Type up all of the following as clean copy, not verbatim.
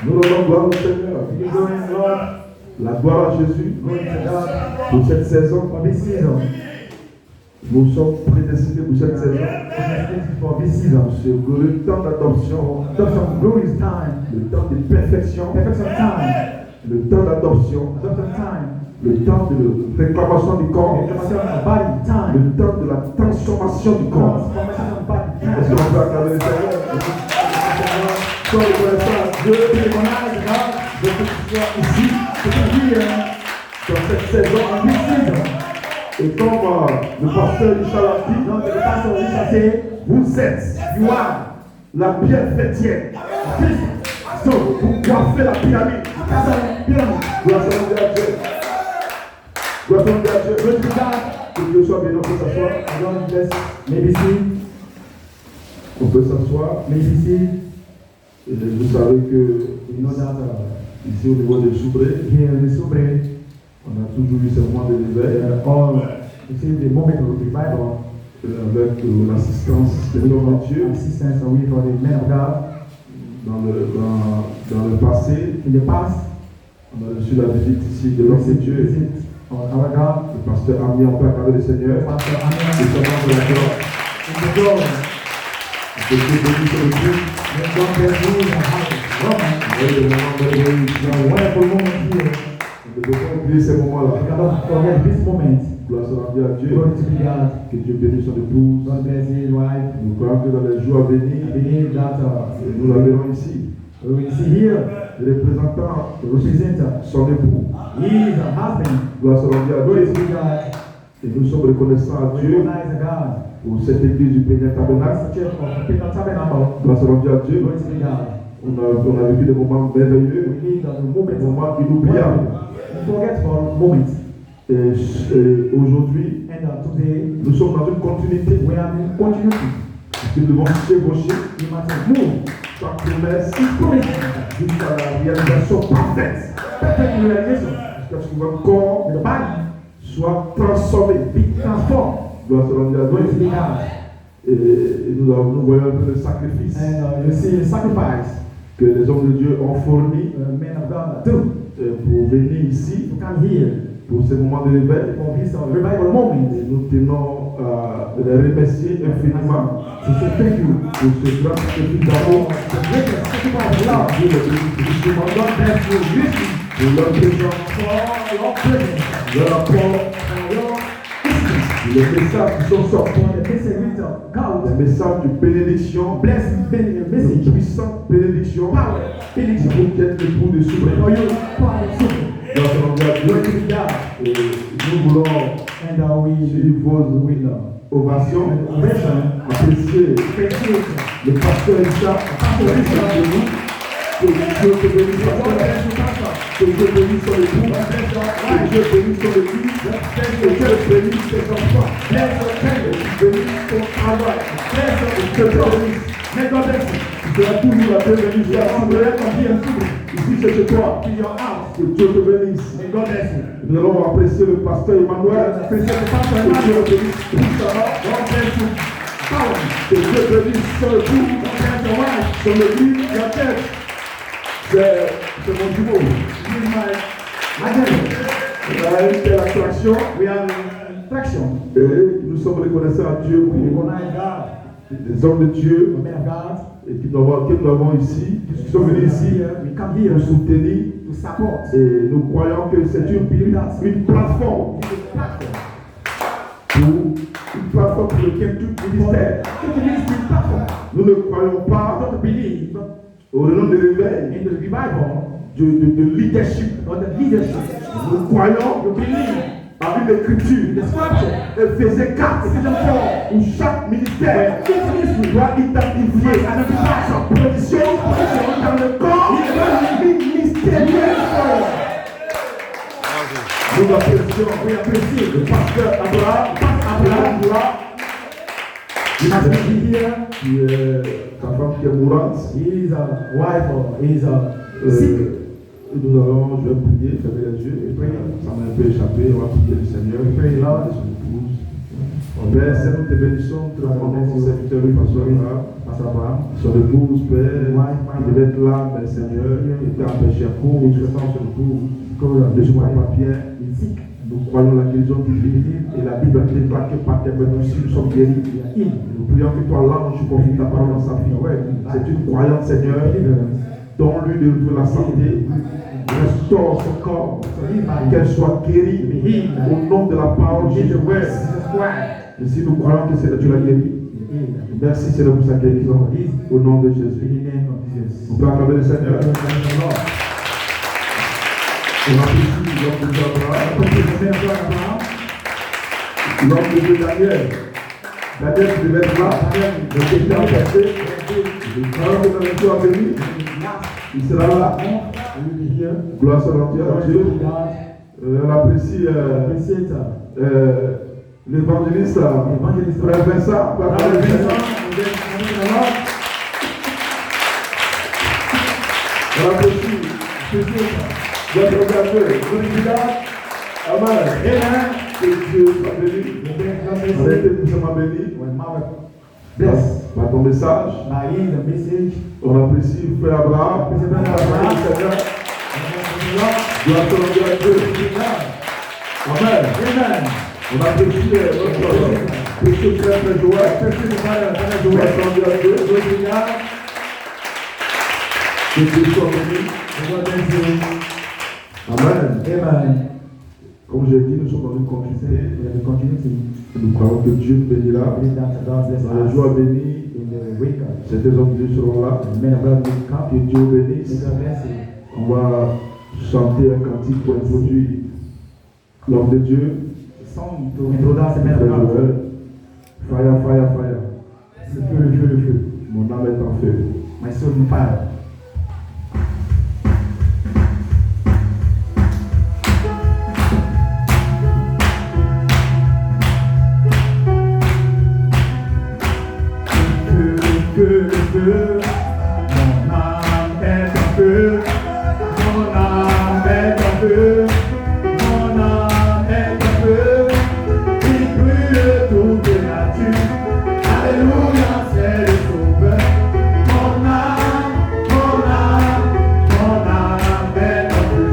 Nous rendons gloire au Seigneur. La gloire à Jésus pour cette saison. Nous sommes prédestinés pour cette saison. C'est le temps d'adoption, le temps de perfection, le temps d'adoption, le temps de réclamation du corps, le temps de la transformation du corps. Est-ce qu'on peut acclamer le Seigneur? Sois reconnaissant à Dieu, de que tu sois ici, dans cette saison en saison. Et comme le pasteur Richard l'a dit, vous êtes la pierre fêtière. Donc, vous coiffez la pyramide. Gloire à Dieu. Gloire à Dieu. Que Dieu soit béni, on peut s'asseoir. On peut s'asseoir. Et vous savez que ici au niveau de Soubré, on a toujours eu ce moment de l'éveil avec l'assistance de l'homme de Dieu. Dans le passé, on a reçu la visite ici de l'homme de Dieu. Le pasteur Ami, on peut acclamer le Seigneur. Le Seigneur de la gloire. Que Dieu bénisse le culte. On ne peut pas oublier ces moments-là. Gloire soit rendue à Dieu. Que Dieu bénisse son épouse. Nous croyons que dans les jours à venir, nous la verrons ici. Représentant son époux. Gloire soit rendue à Dieu. Et nous sommes reconnaissants à Dieu pour cette église du Péniel Tabernacle. Gloire soit rendue à Dieu. On a vécu des moments merveilleux, des moments inoubliables. Et aujourd'hui, nous sommes dans une continuité. Nous devons chevaucher par promesse jusqu'à la réalisation parfaite. Jusqu'à ce que votre corps soit transformé, transformé. Gloire soit rendue à Dieu. Et nous voyons un peu le sacrifice que les hommes de Dieu ont fourni pour venir ici, pour ce moment de réveil. Et nous tenons à les remercier infiniment pour ce grand sacrifice d'amour. Pour leur présence, leur apport, les messages qui sont sortis, les messages de bénédiction, de puissante bénédiction, pour qui êtes l'époux de Soubré. Nous voulons, and we suivre vos will ovations, ovation apprécier appreciate le pasteur Richard, que Dieu te bénisse, pasteur. Que Dieu bénisse son époux, que Dieu bénisse son église, que Dieu bénisse ses enfants, que Dieu bénisse ton travail, que Dieu te bénisse. Tu seras toujours la bienvenue ici c'est chez toi. Que Dieu te bénisse. Nous allons apprécier le pasteur Emmanuel. Que Dieu le bénisse puissamment. Que Dieu bénisse son époux, son église, la tête. C'est mon jumeau. On a une telle attraction. Et nous sommes reconnaissants à Dieu pour les hommes de Dieu et que nous avons ici, qui sont venus ici nous soutenir. Et nous croyons que c'est une plateforme pour lequel tout ministère. Nous ne croyons pas au nom de réveil, de leadership. Nous croyons à une écriture. Ephésiens 4, où chaque ministère doit identifier sa position dans le corps ministériel. Nous apprécions le pasteur Abraham, qui est ta femme qui est mourante. He is a wife or he is a sick. Je vais prier, fermer les yeux, et ça m'a un peu échappé, on va prier le Seigneur, Pray, Lord. et son épouse. Père, Seigneur, nous te bénissons, te rendons ton serviteur, pasteur Abraham, son épouse, Père, qui devait être là, mais Seigneur, qui était empêché à court, nous souhaitons son épouse, ne se voit pas bien, nous croyons la guérison divine, et la Bible déclare que par tes mains aussi nous sommes guéris. Nous prions que toi, là, tu confies ta parole dans sa vie. C'est une croyance, Seigneur, donne-lui de retrouver la santé, restaure son corps, qu'elle soit guérie au nom de la parole de Jésus. Et si nous croyons que c'est tu l'as guéri, merci Seigneur pour sa guérison, au nom de Jésus. On peut acclamer le Seigneur. On apprécie l'homme de Dieu Abraham, l'homme de Dieu Daniel. Daniel qui devait être là, mais qui était empêché. Alors que notre Dieu a béni, il sera là. Gloire soit rendue à Dieu. On apprécie l'évangéliste Frère Vincent. On apprécie votre regardeur. Amen. Que Dieu soit béni. On a été puissamment béni. Par ton message. On apprécie Frère Abraham. Gloire soit rendue à Dieu. Amen. On apprécie notre précieux frère Joël. Gloire soit rendue à Dieu. Que Dieu soit béni. Amen. Comme j'ai dit, nous sommes dans une continuité. Nous croyons que Dieu nous bénira. Dans la joie bénie, ces deux hommes de Dieu seront là. Que Dieu bénisse. On va chanter un cantique pour introduire l'homme de Dieu. Fire, fire, fire. Le feu. Mon âme est en feu. My soul on fire. Mon âme est en feu, mon âme est en feu, mon âme est en feu, il brûle toute nature, alléluia c'est le sauveur, mon âme est en feu, mon âme est en feu.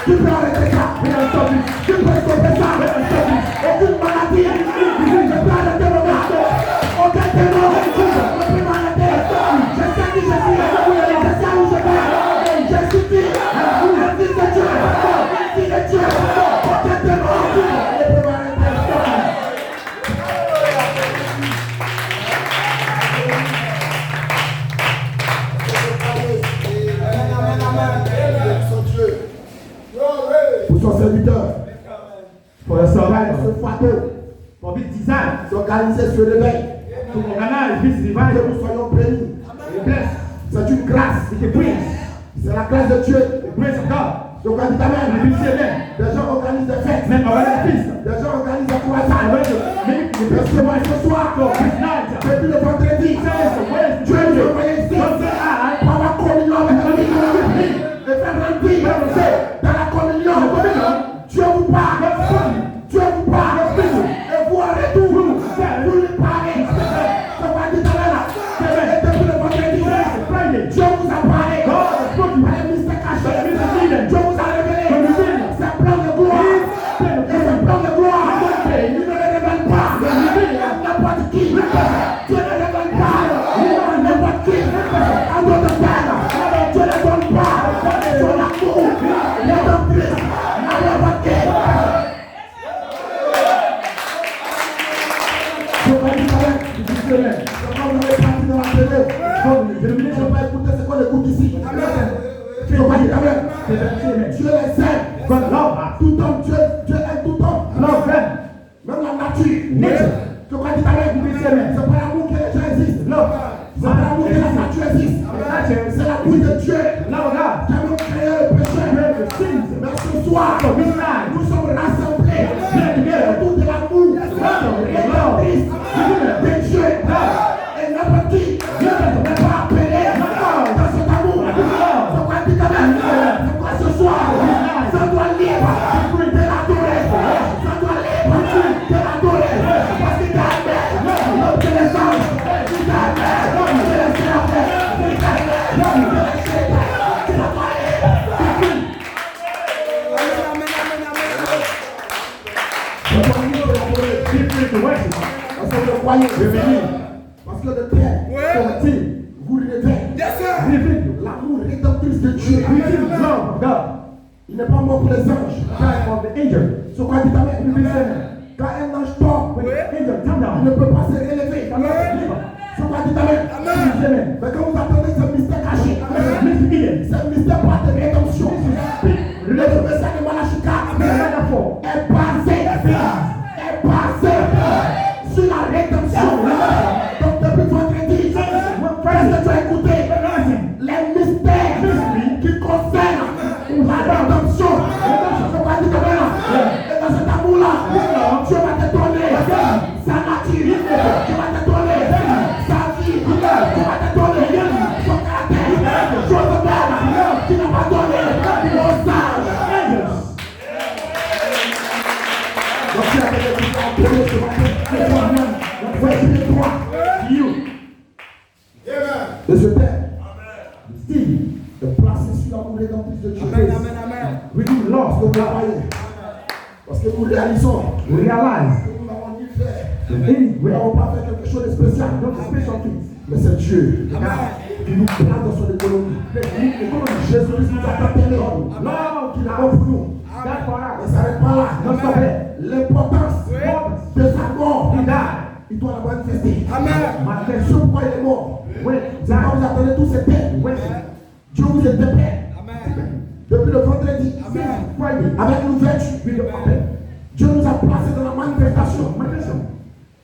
Tu peux arrêter ça. Tu peux stopper ça. Aucune maladie. Je peux arrêter le mal. Aucun démon. Ne peut m'arrêter. Je sais qui je suis. Je sais où je vais. Je suis qui. Un fils de Dieu. Une fille de Dieu. Aucun démon. Ne peut m'arrêter. Pour son serviteur, For your ce survival. fardeau, For this design. s'organiser ce réveil, To organize this que revival. nous soyons bénis. Be blessed. C'est une grâce, It's a grace. c'est la grâce de Dieu. The grace of God. Donc, on dit And Amen. we say amen. Des gens organisent des fêtes, Men organize a feast. des gens organisent des And croissants. when you make the Parce best que moi, ce soir, this night. depuis le vendredi, Says the way Dieu nous a envoyé ici Don't say I. pour avoir communion avec lui et faire remplir dans la communion. Dieu vous parle, Dieu vous parle, et vous en retour, vous lui parlez. Ça va dire tout à l'heure, et depuis le vendredi, Dieu vous a parlé. Par les mystères cachés, Dieu vous a révélé ses plans de gloire. Et ses plans de gloire, il ne les révèle pas à n'importe qui. Dieu ne révèle pas à n'importe qui. À d'autres termes, Dieu ne donne pas son amour, les doctrines, à n'importe qui. Je vais dire avec, c'est comme vous avez parti dans la télé. Je ne vais pas écouter ce qu'on écoute ici. Je vais dire avec, Dieu les aime. God love us. Tout homme, Dieu aime tout homme. Love them. Même la nature. Nature. Je vais dire avec, c'est pas l'amour que les gens existent. Love. C'est pas l'amour que la nature existe. C'est l'amour de Dieu. Love of God. Qui a même créé le péché. Mais ce soir, nous sommes rassemblés autour de l'amour rédemptrice de Dieu. Et n'importe qui n'est pas appelé dans cet amour. C'est quoi dit quand même? C'est quoi ce soir? Ça doit libre de l'adorer. Ça doit libre de l'adorer. Parce qu'il t'a aimé l'homme de les anges. Il t'a aimé l'homme de les serpents. Il t'a aimé l'homme de les chétans. Tu l'as pas aimé. Parce que le royaume est venu. Parce que le Père, vous rêvez. L'amour rédemptrice de Dieu. Love of God. Il n'est pas mort pour les anges. Time of the angel. Ce qu'on dit quand un ange tombe, Angel, come il down. ne peut pas se relever. Ce qu'on dit Amen. mais quand vous attendez ce mystère caché, Mr. Eden. c'est un mystère pas de rédemption. Le message de Malachika est basé sur la rédemption. Donc depuis vendredi, qu'est-ce que tu as écouté? Les mystères qui concernent la rédemption. Ce qu'on dit et dans cet amour-là, Dieu va te donner sa nature, Dieu va te donner sa vie, Dieu va te donner son caractère, chose belle, tu n'as pas donné aux sages. Donc tu as fait des choses ce matin, voici les droits de ce Père. Steve, de placer sur l'amour rédemptrice de Dieu. We do Parce que love. vous croyez. Parce que nous réalisons We realize que nous n'avons ni fait. that Nous anywhere, n'avons pas fait quelque chose de spécial. not a special things. Mais c'est Dieu qui nous place dans son économie. Jésus-Christ nous a tant aimé. L'homme qu'il a pour nous. That for Ne us. s'arrête pas là. Non, stop it. L'importance de sa mort, He died. il doit la manifester. My C'est sûr pourquoi il est mort. When C'est quand vous attendez tous ces thèmes. when Dieu vous était prêt. Depuis le vendredi, Friday, avec l'ouverture, we go open. Dieu nous a placés dans la manifestation. Manifestation.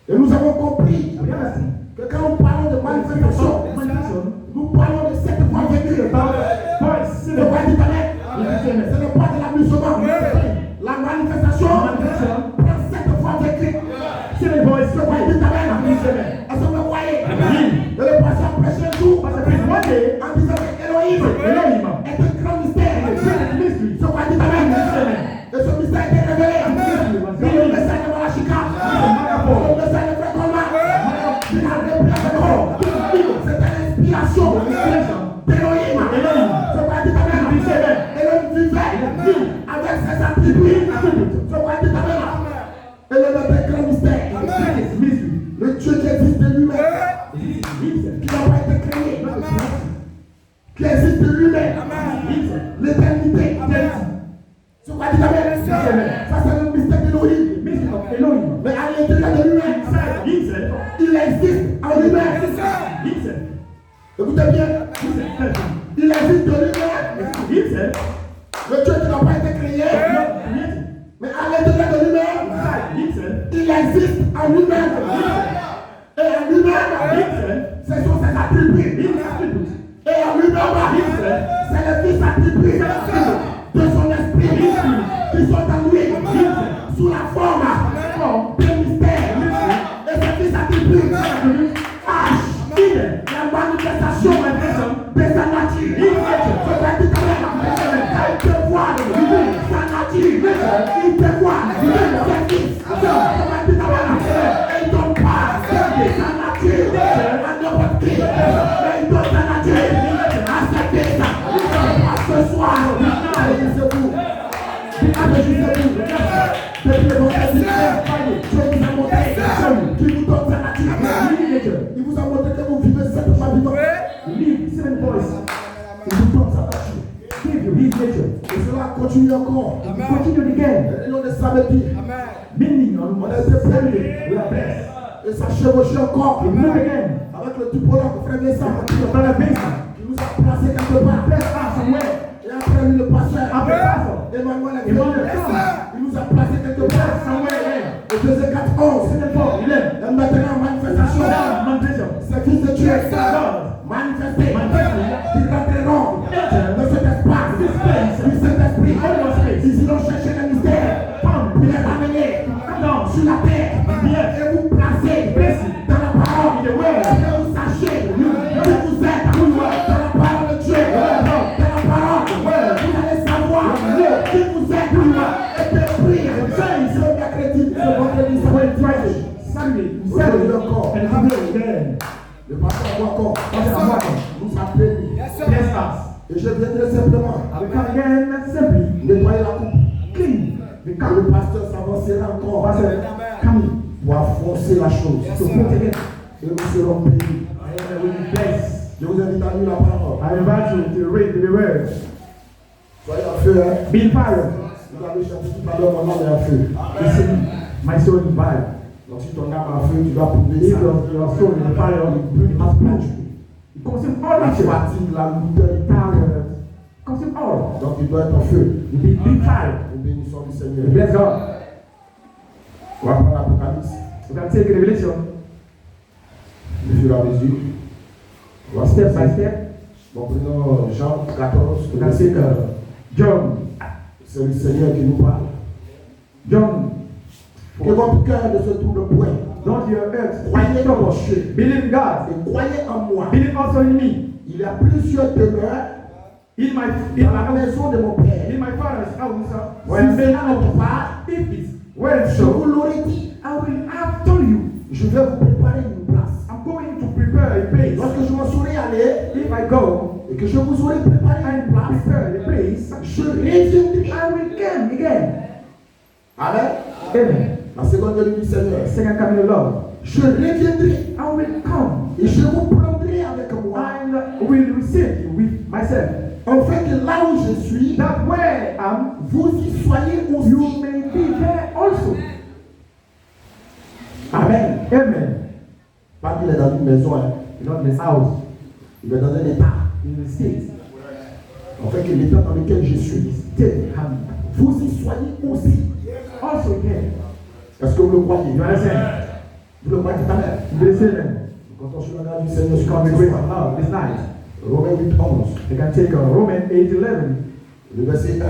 Et nous avons compris We understand. que quand nous parlons de manifestation, Manifestation. nous parlons de cette fois vécue. About voice. Ce n'est pas de l'amusement. La manifestation prend cette fois vécue. See the voice. Ce n'est pas est-ce que vous voyez? Et le passage prêché un jour But the priest one day, en disant que Elohim est un grand mystère. mystery. Ce qu'on dit amen. Et ce mystère a été révélé. Il y a le message de Malachika. Le message de Frère Colma. Il a révélé. C'était l'inspiration d'Elohim. Ce qu'on dit amen. Elohim vivait. it. Je crois que tu là. Et le grand mystère. Le Dieu qui existe de lui-même. Qui n'a pas été créé. Qui existe de lui-même. L'éternité. Je crois que tu ça c'est le mystère d'Élohim. Mais à l'intérieur de lui-même, il existe en lui-même. Écoutez bien. Il existe de lui-même. Le Dieu qui n'a pas été créé. Mais à l'intérieur de lui-même, il existe en lui-même. Et en lui-même, ce sont ses attributs. Et en lui-même, c'est le Fils attribué de son esprit qui sont en lui, sous la forme de mystère. Et ce Fils attribué cache la manifestation de sa nature. Il te voit sa nature. Il te voit ses fils. Et il donne pas sa nature à n'importe qui. Mais il donne sa nature à ses fils. Ce soir, réjouissez-vous. Réjouissez-vous. Depuis le vendredi, Dieu vous a montré qu'il vous donne sa nature. Il vous a montré que vous vivez simplement vivant. Live seven voice. Il vous donne sa nature. Give you his nature. Et cela continue encore. Continue again. Et on est samedi. Meaning On est séparés. we are blessed. Et ça chevauche encore. We move again. Avec le typologue, frère Vincent. Dans la base. Il nous a placé quelque part. Bless us somewhere. Et après lui, le pasteur. Après pastor. Emmanuel est Emmanuel venu. come. Il nous a placé quelque part. Somewhere again. Éphésiens 4:11. Second Paul 11. Et maintenant, manifestation. Manifestation. C'est fils de Dieu. God. Manifesté. Manifesté. Qui rentreront dans cet espace. Du Saint-Esprit. Ils iront chercher le mystère. Pour les ramener sur la terre. Et vous placer dans la parole. Et vous sachez qui vous êtes dans la parole de Dieu. Dans la parole. Vous allez savoir qui vous êtes. Et détruire ce mercredi, ce vendredi, ce Friday. Aujourd'hui encore. Le pasteur encore nous a bénis. Et je viendrai simplement nettoyer la coupe. Quand le pasteur s'avancera encore pour enfoncer la chose. Et nous serons bénis. Je vous invite à lire la parole. I invite you to read the words. Soyez en feu. Be fire. Vous avez chanté tout à l'heure, mon âme est en feu. Listen, my soul is fire. Donc si ton âme est en feu, tu dois prouver If ça. your soul is fire, you must purge. It consumes all La nature. fatigue, la lourdeur, Power. Consume all. donc il doit être en feu. You be fire. Nous bénissons du Seigneur. Bless God. On va prendre l'Apocalypse. You can take Revelation Au fur et à mesure. On va step by step. Bon, prenons Jean 14. You can take John. C'est le Seigneur qui nous parle. John. Que votre cœur ne se tourne point. Don't your earth. Croyez en mon Dieu. Believe God. Et croyez en moi. Believe also in me. Il y a plusieurs demeures dans la maison de mon Père. In my father's house. Si Where cela n'était pas, if it's well je vous so, l'aurais dit. I will have told you. Je vais vous préparer une place. I'm going to prepare a place. Lorsque je m'en serai allé If I go et que je vous aurai préparé une and place, prepare the place, je reviendrai. I will come again. Amen. Amen. La seconde venue du Seigneur. Second coming of Lord. Je reviendrai I will come et je vous prendrai avec moi. and will receive you with myself. Afin que là où je suis, That where I am, vous y soyez you aussi. may be there also. Amen. Amen. Pas qu'il est dans une maison, hein. Not this house, Il est dans un état. in the States. Afin que l'état dans lequel je suis, Take him. vous y soyez aussi. Also again. Est-ce que vous le croyez? You understand? Vous le croyez tout à l'heure? You listen. Quand on se regarde du Seigneur, Come c'est the comme grace ça. of love this night. Romains 8, 11. You can take Romans 8:11. Le verset 1.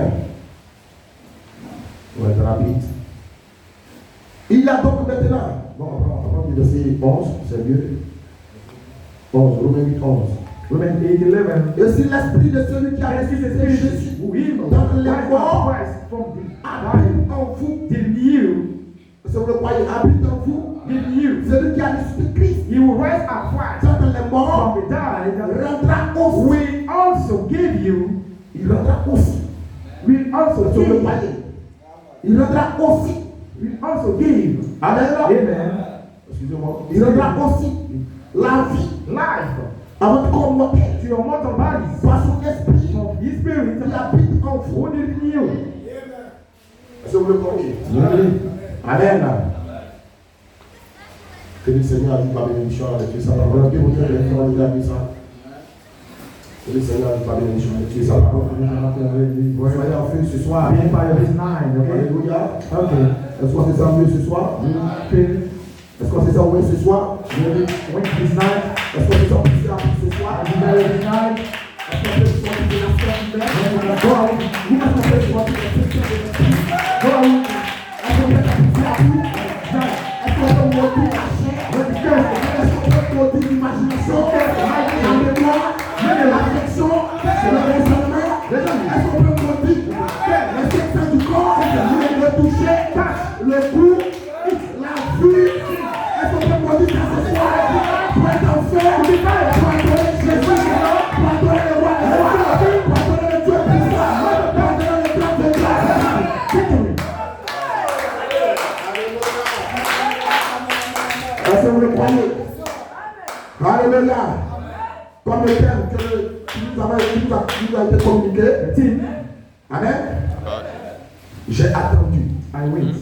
On va être rapide. Il y a donc maintenant. Bon, on prend le verset 11, c'est mieux. 11, Romains 8, 11. Romans 8:11. Et si l'esprit de celui qui a And if the ressuscité Spirit Jésus who healed dans les Christ morts from the habite en vous, did you, est-ce que vous le croyez, habite en vous, did you, celui qui a ressuscité Christ he will rise up Christ dans les morts, from the dead, rendra aussi. will also give you, Il rendra aussi. will also Est-ce que vous le give you. croyez? Il rendra aussi. will also give. Amen. Amen. Excusez-moi. Il rendra aussi la vie Life à votre corps mortel to your mortal bodies. par son esprit Of His Spirit qui habite en vous. who live in you. Est-ce que vous le croyez? Really? Amen. Que le Seigneur dit par bénédiction avec Dieu sa parole. Que vous devez faire un regard ça. Que le Seigneur dit par bénédiction avec Dieu sa parole. Soyez en feu ce soir. Being part of His mind, okay? Alléluia. Okay. Est-ce qu'on fait ça mieux ce soir? Est-ce qu'on fait ça mieux ce soir? When this night, Est-ce qu'on fait ça plus rapide ce soir? this night, Est-ce qu'on fait ça plus de la semaine? when we go out, Est-ce qu'on fait ça plus de la semaine? go out, Est-ce qu'on fait ça plus rapide? Est-ce qu'on peut monter la chair? Est-ce qu'on peut monter l'imagination? La mémoire? La réflexion? Le raisonnement? Est-ce qu'on peut monter les sections du corps? Le toucher? Le goût? La vue? Est-ce qu'on peut monter ça ce soir? Pour être en feu? Pour adorer Jésus? Pour adorer le roi des rois? Pour adorer le Dieu puissant? Pour adorer le Dieu de grâce? Est-ce que vous le croyez? Alléluia. Comme le terme qui nous a été communiqué. Amen. J'ai attendu I wait.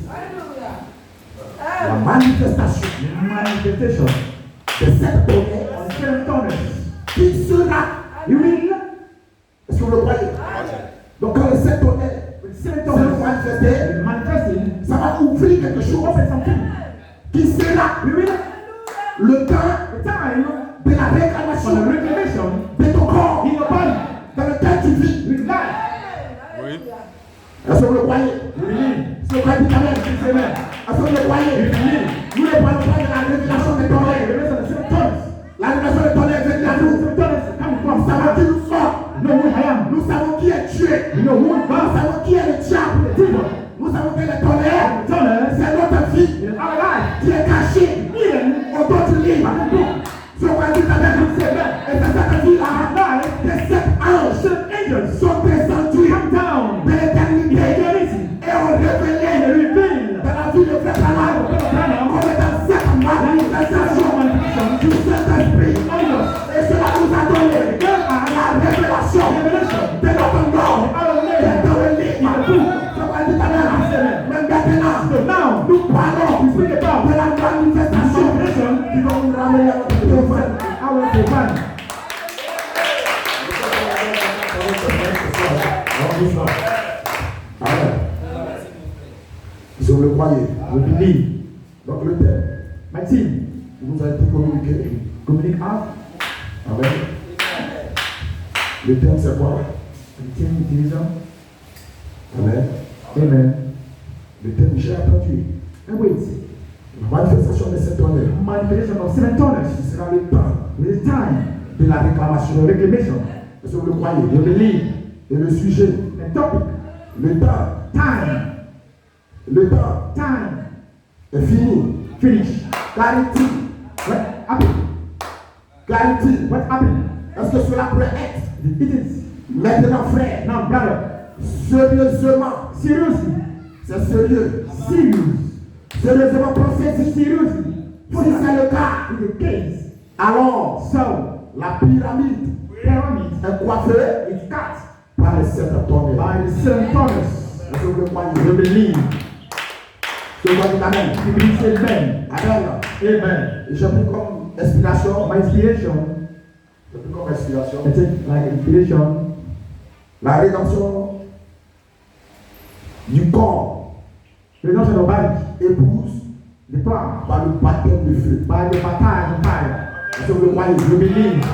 la manifestation Manifestation de cette tonnerre on seven toners. qui sera. You will, Est-ce que vous le croyez? Donc quand le sept tonnerres seven sera toners manifesté, manifesting, ça va ouvrir quelque chose open something. qui sera We will, le temps the time de la for the réclamation reclamation de ton corps in your body dans lequel tu vis. with life. Est-ce que vous le croyez? We believe. Est-ce que vous croyez? Amen. Amen. Est-ce que vous le croyez? We believe. Nous ne parlons pas de la révélation des tonnerres. The rest of the seven toners. La révélation des tonnerres vient à nous. Seven toners come Nous from savons qui nous sommes. know who I am. Nous savons qui est Dieu. We know who Nous God savons qui est le diable. Demon. Nous savons que les tonnerres, Toners c'est notre vie in our life. qui est cachée Hidden au dos du livre. Je crois que ta mère et c'est cette vie-là que sept anges seven angels sont descendus come down de in l'éternité eternity et ont révélé and reveal dans la vie de Frère Branham comme étant sept manifestations du Saint-Esprit. Et cela nous a donné la révélation de notre nom qui est dans le livre. Je crois que ta mère, même maintenant, nous parlons de la manifestation qui va nous ramener à notre triomphe. our divine. Amen. Si vous le croyez, We believe. donc le thème My team, nous a été communiqué. communicate out. Amen. Le thème c'est quoi? The team division. Amen. Amen. Le thème j'ai attendu. And wait. La manifestation de cet honneur. Manifestation of seven toners. Ce sera le temps With time. de la réclamation. The reclamation. Est-ce que vous le croyez? You believe. Et le sujet, The topic. le temps, Time. le temps Time. est fini. Finish. Clarity, What happened? clarity. What happened? Est-ce que cela pourrait être It is. maintenant, frère? Now, brother. Sérieusement, Seriously. c'est sérieux. Serious. Sérieusement pensez-y. Seriously. Si c'est le cas, In the case. alors So, la pyramide pyramid est coiffée is cut par les sept tonnerres. by the seven toners. Est-ce que vous le croyez? You believe. Je crois que Amen. You believe. Amen. Amen. Amen. Et j'ai pris comme inspiration, My inspiration. j'ai pris comme inspiration I take like inspiration. la rédemption du corps Redemption of body. épouse The power. par le baptême de feu. By the baptism of fire. Est-ce que vous le croyez? You believe.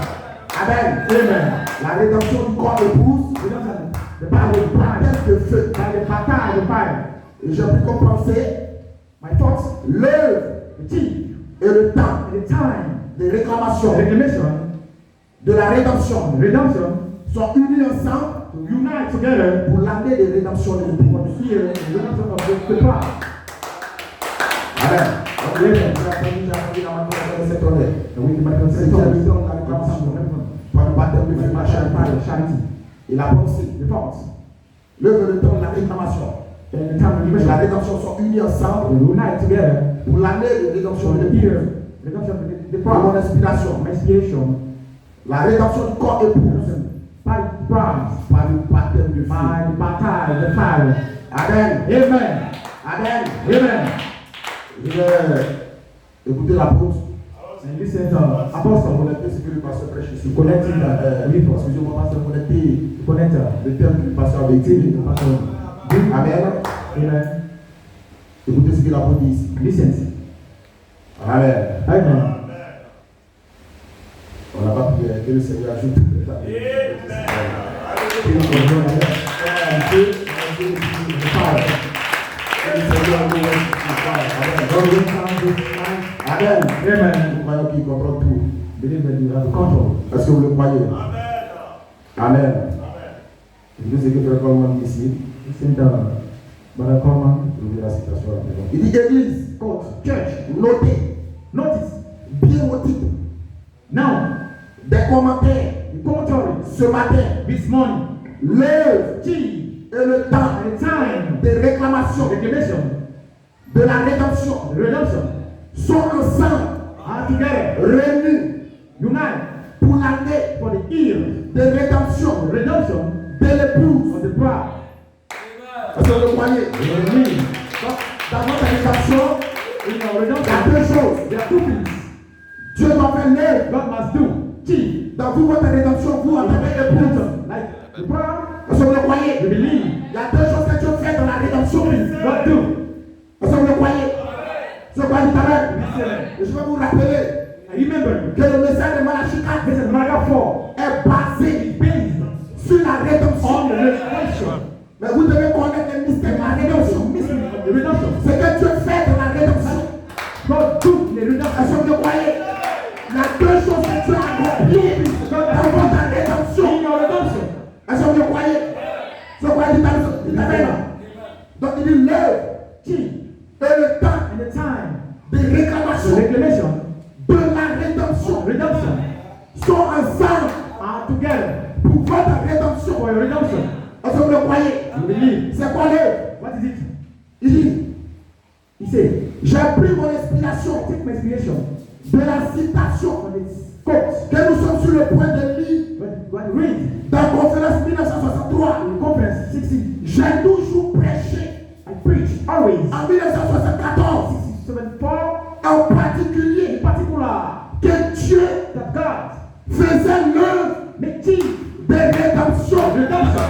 Amen. Amen. La rédemption du corps épouse Redemption. The par power le of fire. baptême de feu. By the baptism of fire. Et j'ai pris comme pensée My thoughts. l'œuvre The team. et le temps The time. de réclamation Reclamation. de la rédemption Redemption. sont unis ensemble To unite together. pour l'année de rédemption de For l'époux. the year. The redemption of the power. Amen. Donc, j'ai appris la manifestation de cet honneur. And we can make C'est a le sense. temps de la réclamation par le baptême de feu de la charité. Charity. Et la pensée, The thoughts. l'œuvre et le temps de la réclamation And the time of la redemption, rédemption sont unis we ensemble unite together pour l'année de rédemption for the de year, redemption, the pour mon promise, inspiration. my inspiration, La rédemption du corps épouse by promise, par le baptême de feu. by the baptize, the fire. Amen. Amen. Amen. Amen. Je vais écouter l'apôtre. And listen to Pour Apostle, connecter ce que le pasteur prêche ici. Connecting, Excusez-moi, pasteur, connecter connector, le thème que le pasteur avait dit. Amen. Amen. Écoutez ce que l'apôtre dit ici. Listen. Amen. Amen. On n'a pas prié, que le Seigneur ajoute. Amen. Amen. Nous croyons qu'il comprend tout. Believe that you have control. Est-ce que vous le croyez? Amen. Écoutez ce que Frère Coleman dit ici. Listen to Brother Coleman. Je vous lis la citation rapidement. Il dit Église, church, notez, Notice bien au titre, now des commentaires the commentary ce matin, this morning. l'heure G et le temps at the time des réclamations reclamation, de la rédemption the redemption sont ensemble are together, réunis unite pour l'année for the year de rédemption redemption de l'épouse. of the bride. Est-ce que vous le croyez? Amen. Donc, dans notre rédemption, In our il y a redemption, deux choses. there are two things Dieu doit faire l'œuvre. God must do. G Dans toute votre rédemption, vous en tant qu'épouse. redemption, like the bride, Est-ce que vous le croyez? we believe Il y a deux choses que Dieu fait dans la rédemption. God do. Est-ce que vous le croyez? Je crois tout à l'heure. Listen, Et je vais vous rappeler I remember que le message de Malachie 4 this is Malachi 4 est basé based sur la on rédemption. the redemption. Mais vous devez connaître le mystère de la rédemption. Mystery of the redemption. Ce que Dieu fait dans la rédemption. God do the Est-ce redemption. que vous le croyez? Il y a deux choses que Dieu a accomplies dans votre rédemption. In your redemption. Est-ce que vous le croyez? Je crois tout à l'heure. Donc il dit l'heure G et le temps and the time, de the réclamation reclamation, de la rédemption redemption sont ensemble are together pour votre rédemption. for your redemption. Est-ce que vous le croyez? You believe. C'est quoi l'heure? What is it? Il dit, He said, j'ai pris mon inspiration take my inspiration de la citation from this quote. que nous sommes sur le point de lire What read dans Conférence 1963. in conference 16. J'ai toujours prêché I preach always en 1974, 74 en particulier, in particular que Dieu that God faisait l'œuvre make Jesus de rédemption redemption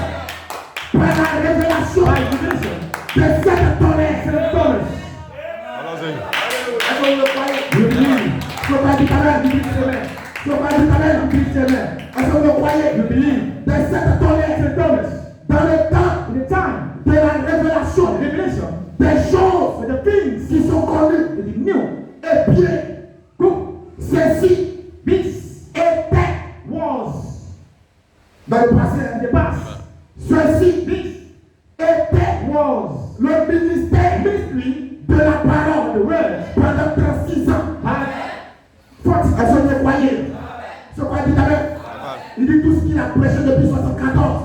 par la révélation by redemption. de cette tonnerre. Saint Thomas, Est-ce que vous le croyez? you believe. Je crois tout à l'heure. You believe, amen. Je crois tout à l'heure. You believe, amen. Est-ce que vous le croyez? You believe. De cette tonnerre, Saint Thomas, dans le temps in the time, de la révélation the revelation, des choses for the things qui sont connues. that he knew, Et bien, good, ceci this était was dans le passé. in the past. Ceci This était was le ministère ministry de la of parole the word pendant 36 ans. had Est-ce que vous le croyez? Je crois tout à l'heure. Il dit tout ce qu'il a prêché depuis 74.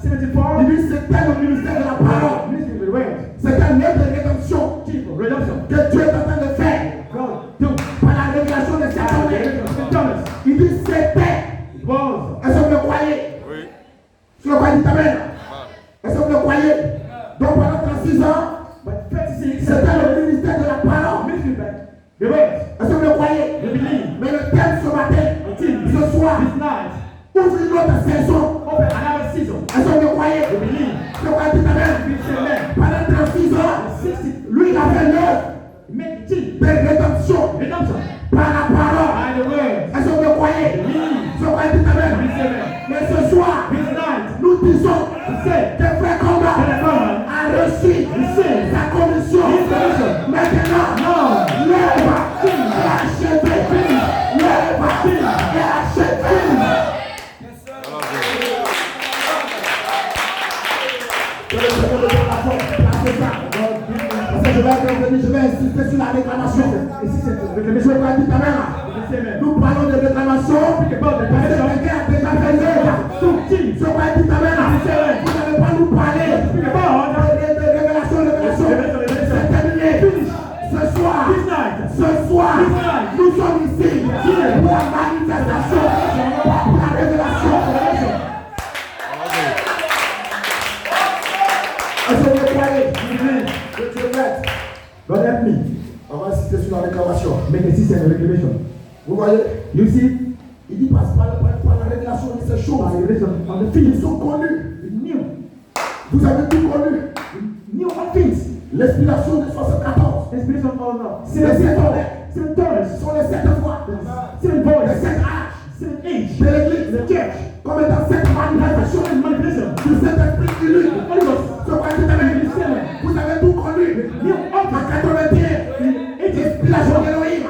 74 Il dit c'était le ministère de la parole. ministry of the word, C'était l'œuvre de rédemption chief of redemption. que Dieu est en train de faire God do par la révélation de cette by the tonnerre. revelation of Saint Thomas. Il dit c'était. It was Est-ce que vous le croyez? Je le crois tout à l'heure. Est-ce que vous le croyez? Donc pendant 36 ans, but 36 c'était le ministère de la parole. ministry by the word. Est-ce que vous le croyez? You believe. Mais le thème ce matin, ce soir, This night ouvre une autre saison. open another season. Est-ce que vous le croyez? You believe. Je crois tout à l'heure. You say amen. Pendant 36 ans, 60 lui il avait l'œuvre make it chief de rédemption redemption par la parole. by the word. Est-ce que vous le croyez? Je crois tout à l'heure. You say amen. Mais ce soir, This night nous disons we say que Frère Combat Frère Combat a reçu sa commission. Maintenant, l'œuvre est achevée. L'œuvre est achevée. Parce que je vais intervenir, je vais insister sur la réclamation. Je vais pas dire ta mère. Nous parlons de réclamation. Parce que quelqu'un a déjà fait l'œuvre. Je vais dire ta mère. Vous n'allez pas nous parler de révélation de Que Dieu m'aide. God help me. On va insister sur la réclamation. Make a system of reclamation. Vous voyez? You see, Il dit par la révélation de ces by choses. revelation of the Ils things sont connus. you knew. Vous avez tout connu. You knew all things. L'inspiration de 74. Inspiration all now. Les sept tonnerres. Seven tongues. Sont les 7 fois. Seven Les voices. 7 âges. Seven age. De l'église. The church. Comme étant 7 manifestations Seven manipulation. du Saint-Esprit unique. Holy Ghost. Ce qu'on dit avec vous avez tout connu. Knew all En things. 81, l'inspiration d'Élohim.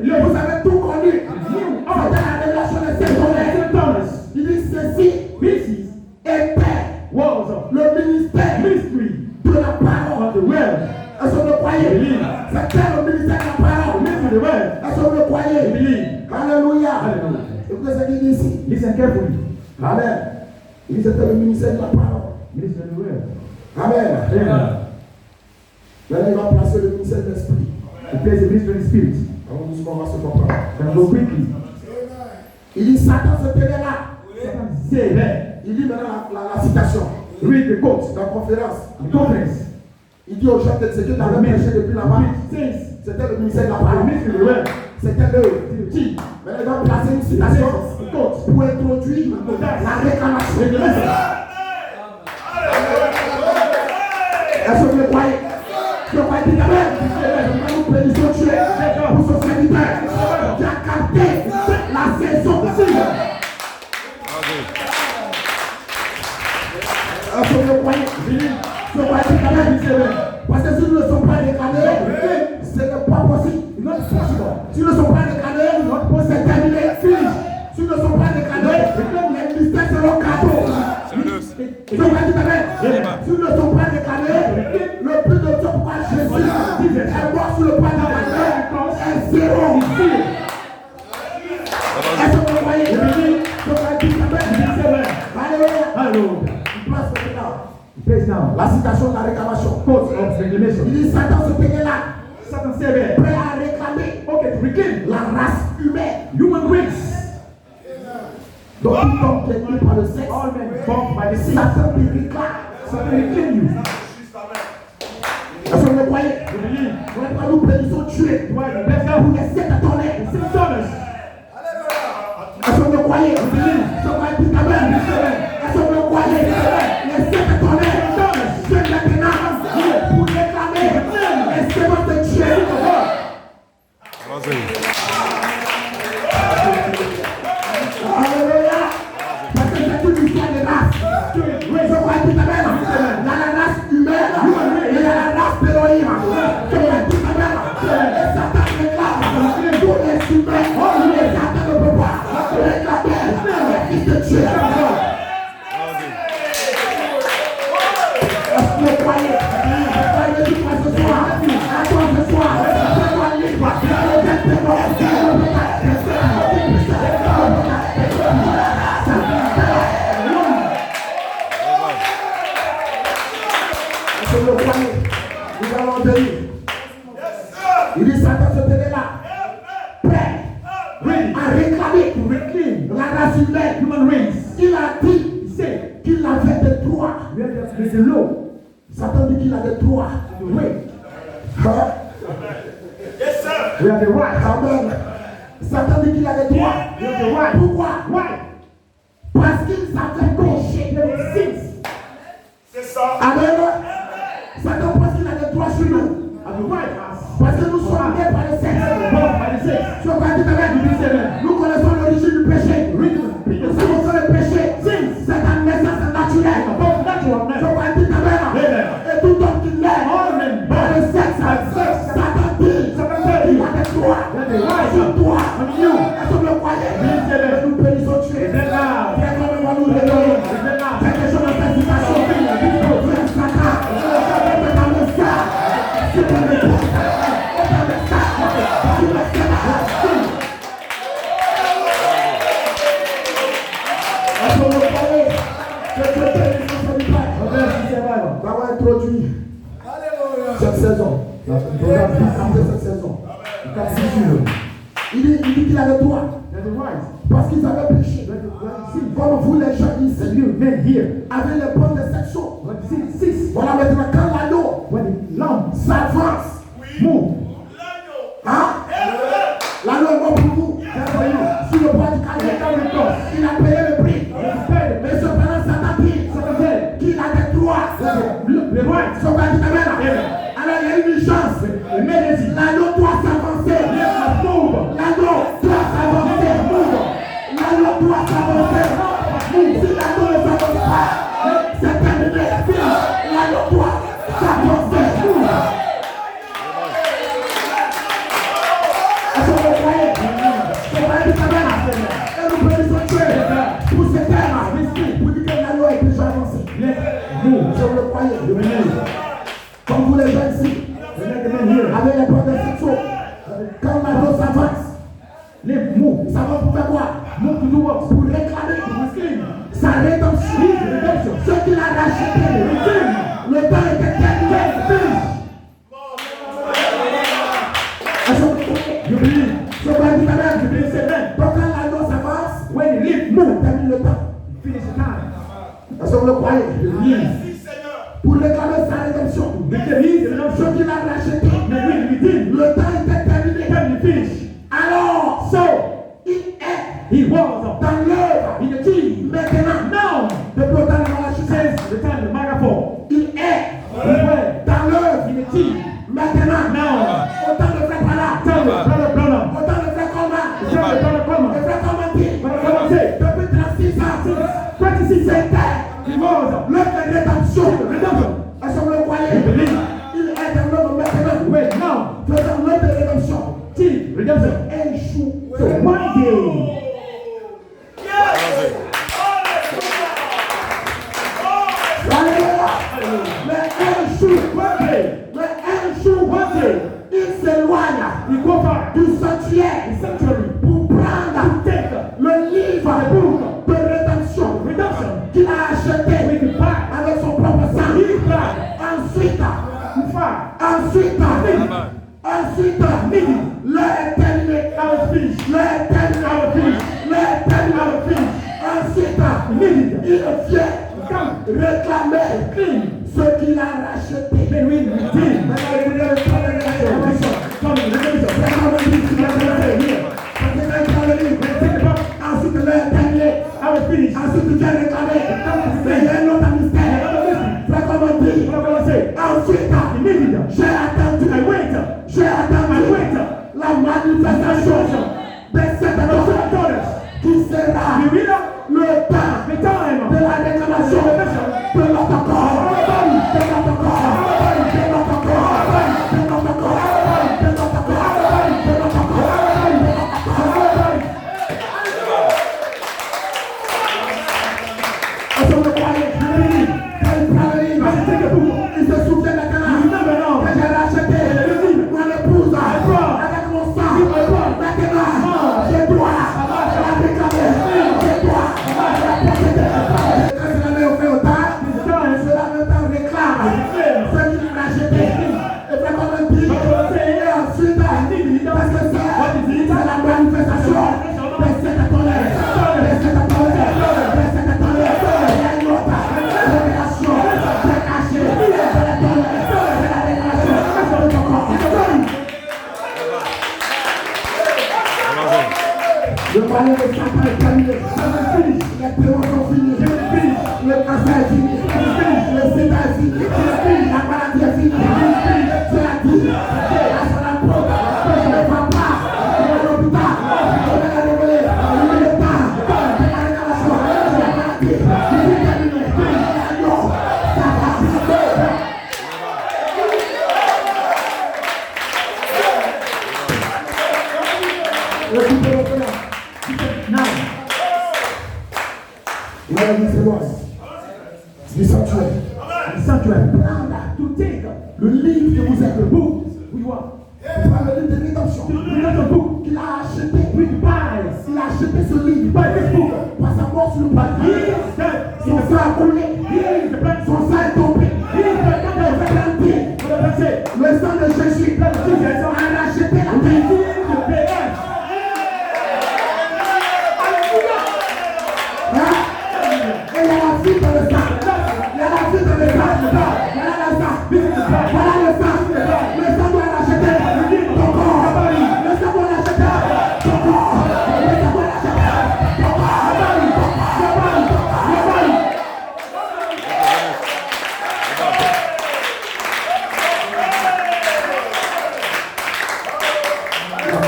Vous avez tout connu. C'était la révélation de ces tonnerres. Seven tongues. Il dit ceci This is était walls of le ministère ministry de la parole. of the word. Est-ce que vous le croyez? C'était le ministère de la The parole. ministry of the word. Est-ce que vous le croyez? Believe. Alléluia. Hallelujah. Écoutez ce qu'il dit ici. Listen carefully. Amen. Il dit c'était le ministère de la parole. Ministry of the word. Amen. Amen. Maintenant, il va placer le ministère de l'esprit. The place of ministry of the spirit. Alors, doucement, on va se comprendre. Can go quickly. Il dit Satan se tenait là. Satan say there. Il dit maintenant la citation. Read the quote. La conférence. The conference. Il dit aux gens que ce que tu avais prêché depuis là-bas, Says c'était le ministère de la the parole. ministry of the word. C'était le T. Maintenant, il va placer une citation The quote. pour introduire la réclamation. Regulation. Est-ce que vous le croyez? Je crois que nous bénissons Dieu pour son serviteur qui a capté la saison. Est-ce que vous le croyez? Je crois que parce que si nous ne sommes pas déclarés, ce n'est pas possible. Si nous ne sommes pas déclarés, c'est terminé. Si nous ne sommes pas déclarés, les mystères seront cadeaux. Je crois que si nous ne sommes pas déclarés, le plus de temps pourquoi Jésus est mort sur le point de la terre est zéro. Est-ce que vous le croyez? Je crois que Hallelujah. place maintenant Place now. la citation de la réclamation. Quote of reclamation. Il dit Satan se tenait là, Satan say there. prêt à réclamer Okay, to reclaim la race humaine. human race. Donc tout homme qui est né par le sexe, All men born by the seed. Satan lui réclame. Satan reclaim you. Est-ce que vous le croyez? You believe? Maintenant nous bénissons Dieu Why the blessed pour God? les 7 tonnerres. Seven tongues. Est-ce que vous le croyez? Je crois que tout à l'heure. Est-ce que vous le croyez? Les 7 tonnerres viennent maintenant pour réclamer l'espérance de Dieu. Alléluia. Parce que c'est toute l'histoire des races. Je crois que tout à l'heure, il y a la race humaine et il y a la race d'Élohim. Je crois que tout à l'heure, et Satan réclame tous les humains. Et Satan ne peut pas réclamer les fils de Dieu. Est-ce que vous croyez? Je crois que ce soir, à toi ce soir, je sois libre. Est-ce que vous le croyez? Nous allons obéir. Il dit Satan se tenait là, prêt à réclamer To reclaim la race humaine. human race. Il a dit He said, qu'il avait des droits. there's a law. Satan dit qu'il a des droits. Oui. Hein? We have the right. Amen. Satan dit qu'il a des droits. We have the right. Pourquoi? Why? Parce qu'ils avaient péché. There were sins. Amen. Satan pense qu'il a des droits sur nous. And the right has Parce que nous sommes nés par le sexe. born by the sex. Je crois que nous connaissons l'origine du péché. Nous savons que le péché, c'est la naissance naturelle. Above natural Je man. crois que et tout homme qui naît par le sexe, Satan dit qu'il a des droits. Sur toi. Est-ce que vous le croyez? Nous bénissons Dieu. Réclamez-moi nous les dons. Faites des choses en sanctification. Frère Satan, faites dans le sang. C'est pas le temps. Faites dans le sang. Sur le sang. Est-ce que vous le croyez? Que Dieu bénisse son serviteur. Va avoir introduit cette saison. Après cette saison. Il dit qu'il a le droit. There's a right. Parce qu'ils avaient péché. Comme vous les gens ici, You men here. avec les bonnes déceptions. When the sin cease, Voilà maintenant quand l'agneau when the lamb Le right. Son bras dit amen. Amen. Alors il y a une urgence. Emergency. L'anneau doit s'avancer. Let's move. L'anneau doit s'avancer. L'anneau doit s'avancer. Si l'anneau ne s'avance pas, c'est terminé. L'anneau doit s'avancer. Est-ce que vous croyez? C'est vrai que ça va. Et nous bénissons Dieu pour ce thème. Pour dire que l'anneau est déjà avancé. Vous, si vous le croyez, comme vous les gens ici, avec les problèmes sexuels, quand l'anneau s'avance, les mots, ça va pour faire quoi? Pour réclamer sa rédemption. Ce qu'il a racheté, le temps était terminé. Est-ce que vous comprenez? Ce qu'on a dit tout à l'heure, donc quand l'anneau s'avance, when il live, move, termine le temps. Finish the time. Est-ce que vous le croyez? Pour réclamer sa rédemption. Ce qu'il a racheté, le temps était terminé. Alors, il est dans l'œuvre. Maintenant, depuis le temps de la chute, il est dans l'œuvre. Maintenant, autant de frères par là, autant de frères comme là, de frères comme dit, depuis 36 ans, c'était l'œuvre de rédemption. Est-ce que vous le croyez? Il est dans l'œuvre maintenant, faisant l'œuvre de rédemption. Un jour, one day. Il s'éloigne du sanctuaire pour prendre le livre de rédemption qu'il a acheté avec son propre sang. Ensuite, l'heure est terminée. Ensuite, il vient réclamer ce qu'il a racheté. Ensuite, l'heure est terminée. Ensuite, il vient réclamer. Mais il y a un autre mystère. Frère, comme on dit. Ensuite, j'ai attendu la manifestation de cette annonce qui sera le temps de la déclaration de notre corps. Est-ce que vous croyez? Quand il prend le livre, il se souvient maintenant que j'ai racheté mon épouse avec mon sang. Maintenant, je dois la réclamer. Je dois la posséder. Quand je la mets au fait au tard, cela maintenant réclame ce qu'il m'a racheté. Et puis comme on dit, et ensuite, parce que c'est la manifestation de cette colère. Le palais de Satan est terminé. Les préaux sont finis. Le cancer est fini. Le sida est fini. La maladie est finie. Tu as dit, la salampo, je ne vois pas. L'hôpital, je vais la révéler. Le temps, la réclamation, la maladie, c'est terminé. Non, ça va. Du sanctuaire. To take le livre que vous êtes, le book. Prendre le livre de rédemption. Qu'il a acheté. Il a acheté ce livre. Par sa mort sur le papier. Son sang a coulé. Son sang est tombé. Le sang de Jésus a racheté la paix. Et il y a la vie dans le sang. Il y a la vie dans le sang. Voilà le sang. Voilà le sang. Le sang doit racheter ton corps. Le sang doit racheter ton corps. Le sang doit racheter ton corps.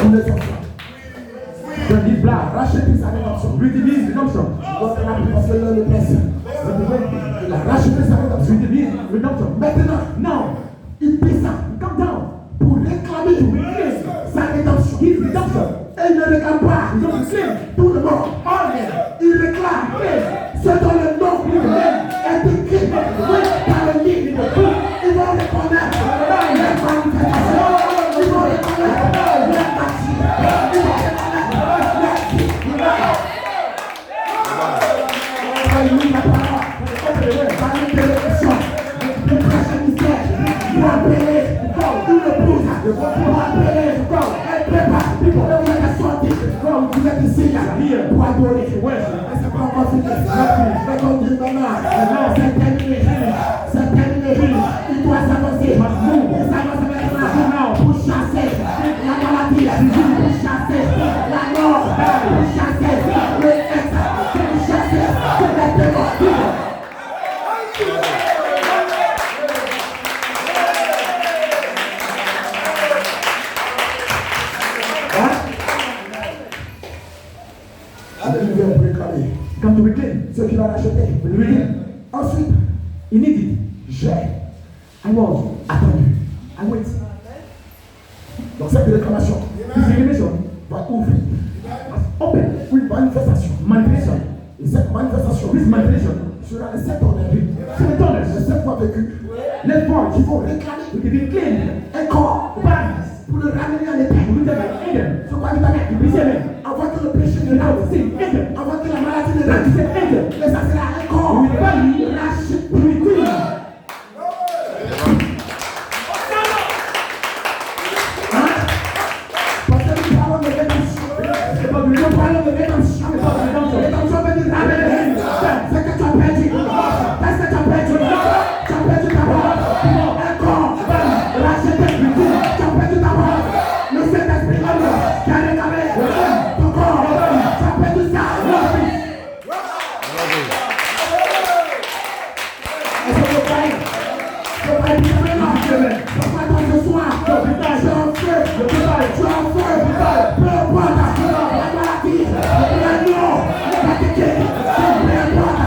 pour les enfants. Then his blood Racheter sa rédemption. redeems redemption. Votre parce que l'homme est blessé. Il a racheté sa rédemption. Redeems redemption. Maintenant, Now, il descend come down. pour réclamer sa rédemption. His redemption. Et il ne réclame pas He don't claim tout le monde. all men. Il réclame ce dont le nom est écrit par le livre. Ils vont reconnaître les manifestations. Ils vont reconnaître les bâtiments. Ils vont reconnaître les signes. Alléluia, la parole. Par une télévision, le prochain mystère, pour appeler une épouse, pour appeler, elle prépare, vous êtes sortis, vous êtes ici, pour adorer. Et c'est pas encore fini. Mais comme dit maintenant, c'est terminé. C'est terminé. Il doit s'avancer. Il s'avance maintenant pour chasser la maladie, pour chasser la mort, pour chasser le sexe, pour chasser les démons. Il vient pour réclamer Come to reclaim. ce qu'il a racheté. Ensuite, He needed. j'ai I was attendu. I wait. Donc cette réclamation This revelation va ouvrir was open. une manifestation. Manifestation. Et cette manifestation This manifestation. sera les 7 honneurs. Seven dollars. Les 7 fois vécus Let's qui watch. vont réclamer We can reclaim un corps bodies. pour le ramener en We éternité. look at Eden. Ce qu'on dit avec We say amen. avant que le péché ne Now rentre, sin enter. avant que la maladie ne Now rentre, sin enter. mais ça sera un corps We body racheté. we reclaim. Parce que nous parlons de rédemption. Nous parlons de rédemption. Rédemption veut dire ramener ce que tu as perdu. Qu'est-ce que tu as perdu? Tu as perdu ta mort. Un corps racheté. Tu as perdu ta mort. Le Saint-Esprit qui a réclamé ton corps. Tu as perdu ça. Est-ce que vous croyez? Je vais dire maintenant. Pourquoi toi ce soir? Tu es en feu. Tu es en feu. Peu importe la maladie, le nom, la fatigue. Peu importe.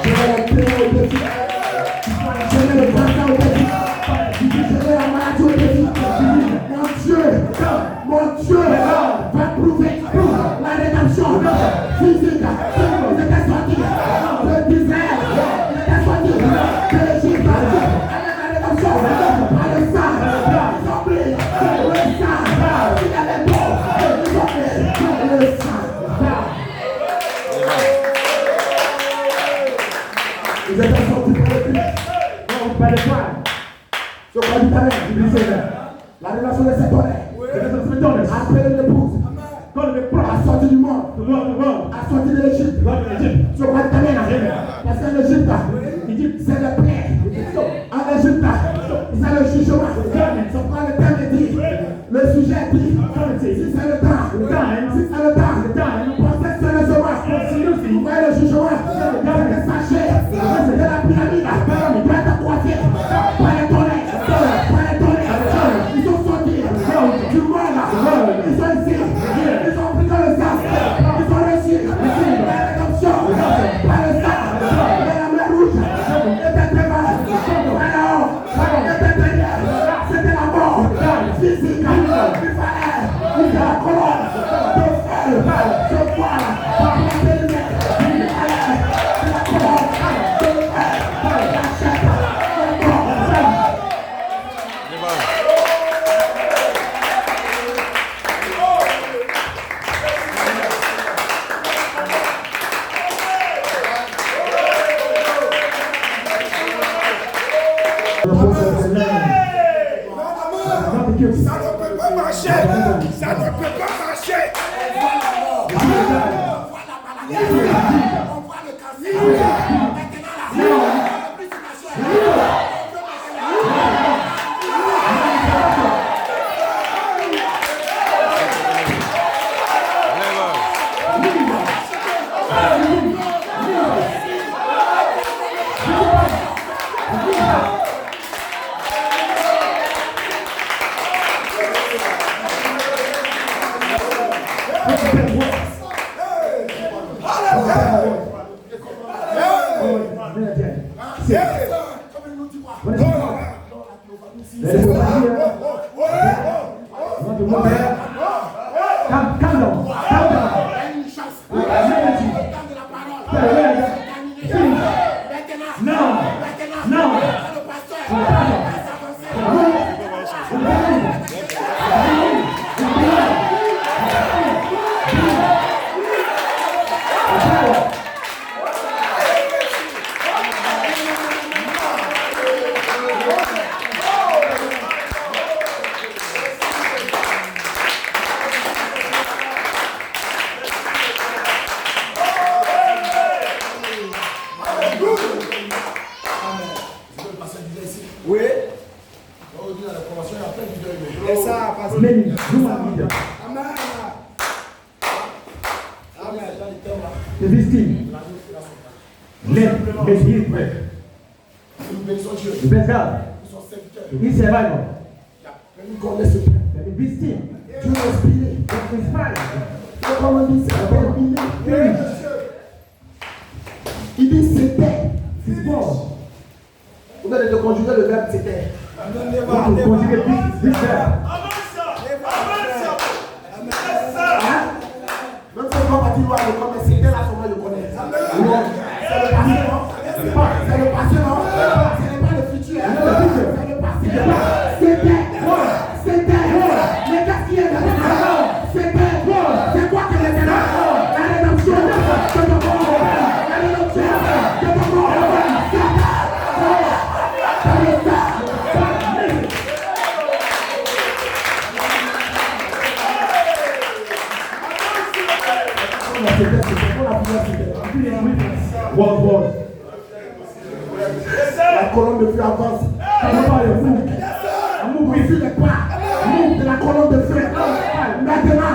Je vais le défi. Je vais le cancer au défi. Je vais la maladie au défi. Mon Dieu va prouver la rédemption physique. Vous êtes sortis d'Israël. Vous êtes sortis de l'Égypte. Avec la rédemption par le sang. Ils ont pris le sang. Il y a les bons. Ils ont pris le sang. Vous êtes sortis par le Christ. By the crime. Ce qu'on dit avec la relation de cet honneur. $7 dollars. Appelez l'épouse. Call the À prophet. sortir du monde. The Lord of the world. À sortir de l'Égypte. God of Egypt. Ce qu'on dit avec. Parce que l'Égypte, c'est le plaie. En Égypte, c'est le jugement. C'est pourquoi le thème dit. Le sujet dit. Si c'est le temps. Si c'est le temps. Pensez sérieusement. Vous voyez le jugement. C'est sachez. C'est de la pyramide. Il doit être coiffé. Par les tonnerres. Par les tonnerres. Ils sont sortis du monde. Ils sont ici. Ils ont pris dans le sang. Ils ont reçu la rédemption. Par le sang. Et la mer rouge était très basse. Alors, était derrière. C'était la mort physique. Il fallait la colonne de feu. Ce poil. Par la périmètre. Il fallait la colonne de feu. La chaîne. Le corps. Ça ne peut pas marcher. Ça ne peut pas marcher. On voit le cancer. Maintenant sick. Comme il nous dit quoi? What is it? Let it go back here. You want to go there? Calm down. Calm down. Liberty. Now. Many human leaders. The victim. Let his break. The best God. He survived. The victim. Dieu respire. Comment on dit ça? Il dit c'était. C'est bon. Vous allez te conjuguer le verbe c'était. Vous conjuguez this verb. Même si on va partir voir le commerce, c'était là comment je connais. C'est le passé, non? C'est le passé, non? Ce n'est pas le futur. C'est le passé. C'était. Mais qu'est-ce qui est maintenant? C'était. C'est quoi que maintenant? La rédemption de ton corps. La rédemption de ton corps. La colonne de feu avance. On suit les pas de la colonne de feu. Maintenant,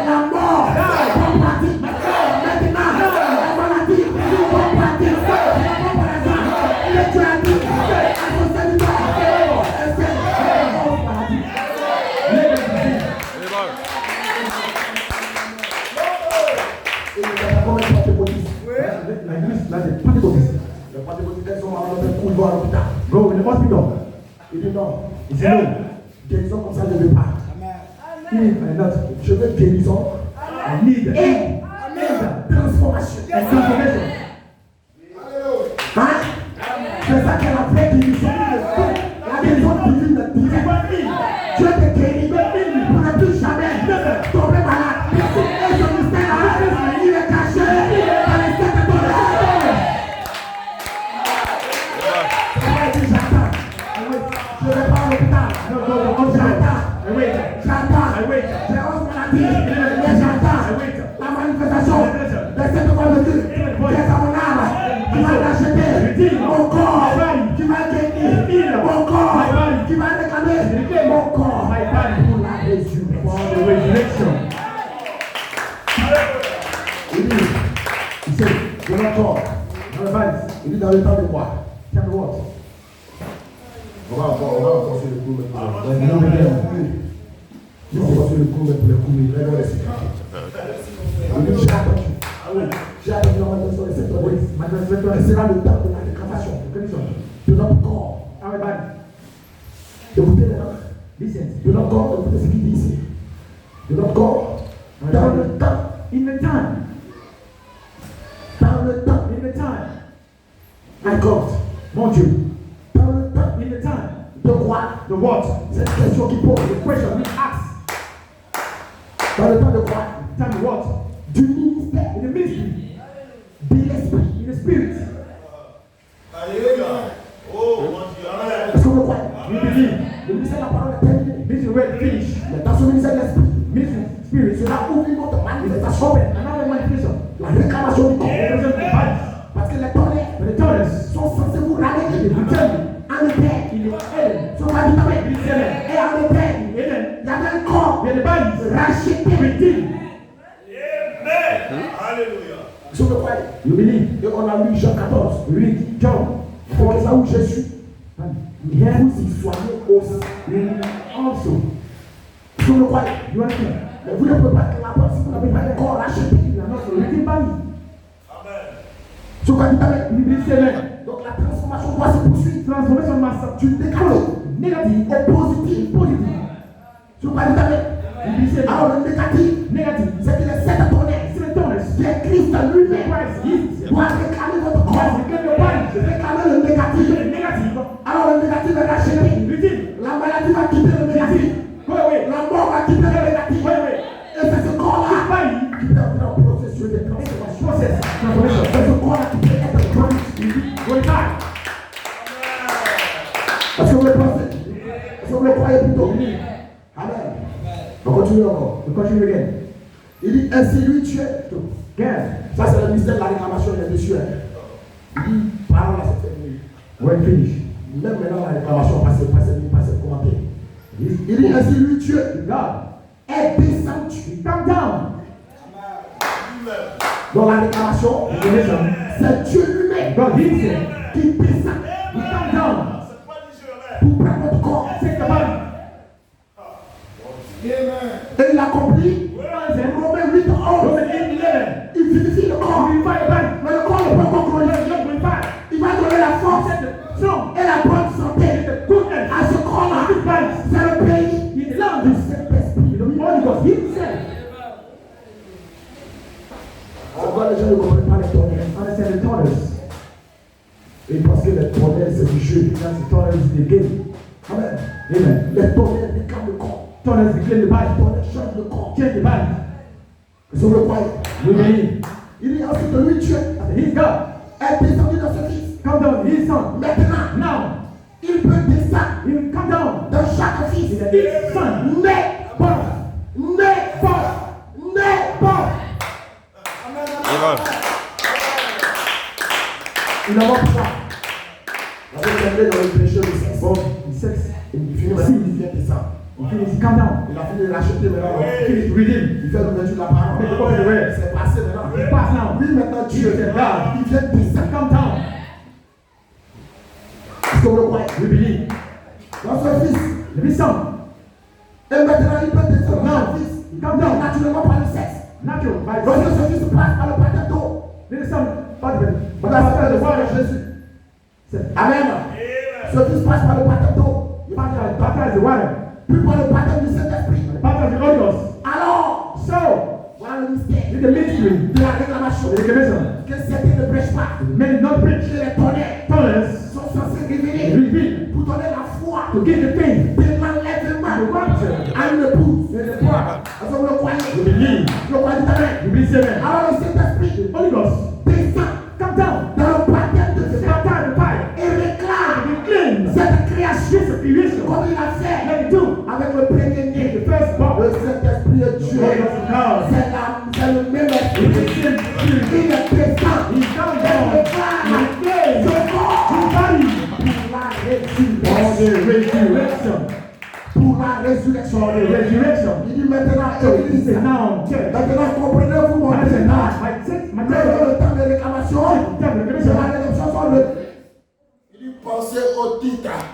la mort prend parti. Maintenant, la maladie prend parti. Le Dieu a dit à son serviteur, Go in the hospital. il dit non. Il dit non. Guérison comme ça, je ne veux pas. Je veux guérison. I need Et transformation. transformation. Hein? C'est ça qu'elle a fait guérison. La guérison divine. Dieu te guérit pour ne plus jamais tomber malade. Et ce mystère-là, il est caché dans les sept tonnerres. J'attends. Je vais pas à l'hôpital. J'attends. J'ai 11 maladies. Mais j'attends la manifestation de cette vendredi. Qui est à mon âme. Qui va l'acheter. Mon corps. Qui va guérir. Mon corps. Qui va réclamer. Mon corps. Pour la résurrection. Il dit, de notre corps. Il dit dans le temps de quoi? Tell me what? On va encore sur le coup maintenant. On va sur le coup pour les coups. J'ai attendu la manifestation de cette année. Ce sera le temps de la réclamation de notre corps. Écoutez maintenant. De notre corps, écoutez ce qu'il dit ici. De notre corps, dans le temps. In the time. Dans le temps. In the time. My God. Mon Dieu. Dans le temps. In the time. De quoi? The what? Cette question qui pose. The question we ask. Dans le temps de quoi? Time what? Du ministère. In the ministry. De l'esprit. In the spirit. Est-ce que vous croyez? We believe. Le ministère de la parole est terminé. This is where it finish. Mais dans ce ministère de l'esprit, Ministry spirit. c'est là où une autre manifestation. Another manifestation. La réclamation du corps. Represent the body. Parce que les tonnerres But the tongues. sont censés vous ramener They pretend. en éther. Il est Eden. Sur la vie Il est Eden. et en éther. Eden. Il y avait un corps We are the bodies. racheté. Redeemed. Est-ce que vous croyez? You believe. Et on a lu Jean 14. We read John. C'est là où Jésus Here vous y soyez aussi. we also. Est-ce que vous croyez? You understand? Mais vous ne pouvez pas être là-bas si vous n'avez pas de corps racheté. We are not redeemed body. Sur quoi vous avez? We believe Amen. Donc la transformation pouvoir se poursuivre. Transformation must Tu décales negative au positif. positive. Tu vois pas alors le négatif, c'est qu'il est cette tonnerre qui est Christ lui-même doit réclamer votre corps. Réclamer le négatif. Alors le négatif est racheté. La maladie va quitter le négatif. La mort va quitter le négatif. Et c'est ce corps-là qui peut entrer en processus de transformation. C'est ce corps-là qui peut être glorifié. Est-ce que vous le pensez? Est-ce que vous le croyez plutôt? Amen. On continue encore. We continue again. Il dit ainsi lui tu es. Again. Ça c'est le mystère de la réclamation, il est dessus. Il dit parole à cette terminée. When finished. Même maintenant la réclamation passe commenter. Il dit ainsi lui tu es. God Est descendu. come down. Dans la réclamation, c'est Dieu lui-même God himself qui descend he come down. pour prendre notre corps. Take the body. Et il accomplit Romains 8, 11. Roman 8:11. Il vivifie le corps. He fight the body. Mais le corps ne peut pas glorifier. Il va donner la force Strong. et la bonne santé Goodness. à ce corps-là. This body. C'est le pays He loves du this. Saint-Esprit. The Holy Ghost himself. Pourquoi les gens ne comprennent pas les tonnerres? Understand the tolerance. Et parce que les tonnerres c'est du jeu. That's the tolerance is the game. Amen. Amen. Les tonnerres décalent le corps. Tolerance became the Les body. tonnerres changent le corps. Change the body. Ils sont le croyant. We believe. Il dit ensuite lui tu es. He's God. Est descendu dans ce fils. Come down. His son. Maintenant, Now. il peut descendre He will come down. dans chaque fils. His son. Né bon. Né bon. Né bon. Il n'a pas pouvoir. On va terminer dans le péché de sexe. Bon, the sex. Il finit maintenant, il vient descendre. He finished. Come down. Il a fini de l'acheter maintenant. He finished redeem. Il fait l'ouverture de la parole. C'est passé maintenant. He passed now. Lui maintenant Dieu. He is God. Il vient descendre. Come down. Est-ce que vous le croyez? We believe. Dans ce fils. The son. Et maintenant il peut descendre dans Now. ce fils. Come down. Naturellement par le sexe. Natural. By Lorsque God. ce fils passe par le baptême d'eau. The son. But On a fait le voile de Jésus. Amen. Ce fils passe par le baptême d'eau. baptize the water. Puis par le baptême du Saint-Esprit. Baptize the Holy Ghost. Alors, So, voilà le mystère in the mystery, de la réclamation. the recognition, Que certains ne prêchent pas. many not preach, Que les tonnerres tolerance, sont censés révéler reveal, pour donner la foi to give the faith, de l'enlèvement the rapture, à une épouse. and the power. Est-ce que vous le croyez? You believe, Le croyez tout à l'heure. you believe, amen. Alors le Saint-Esprit The Holy Ghost, descend come down, dans le baptême de the feu baptize the fire, et réclame the clean, cette création this creation, comme il a fait let it do, avec le premier-né. the first born, Le Saint-Esprit est Dieu. Holy Ghost of God, C'est le même the esprit. same spirit, Il est présent. he's come Il down, réclame he came, ce corps his body, pour la for the résurrection. resurrection, Pour la résurrection. for the resurrection. Il dit maintenant, So it Église, is now, church. maintenant comprenez-vous mon I said, message. now, my Dans time, le temps de réclamation, time, c'est la rédemption sur le. Il dit pensez au titre.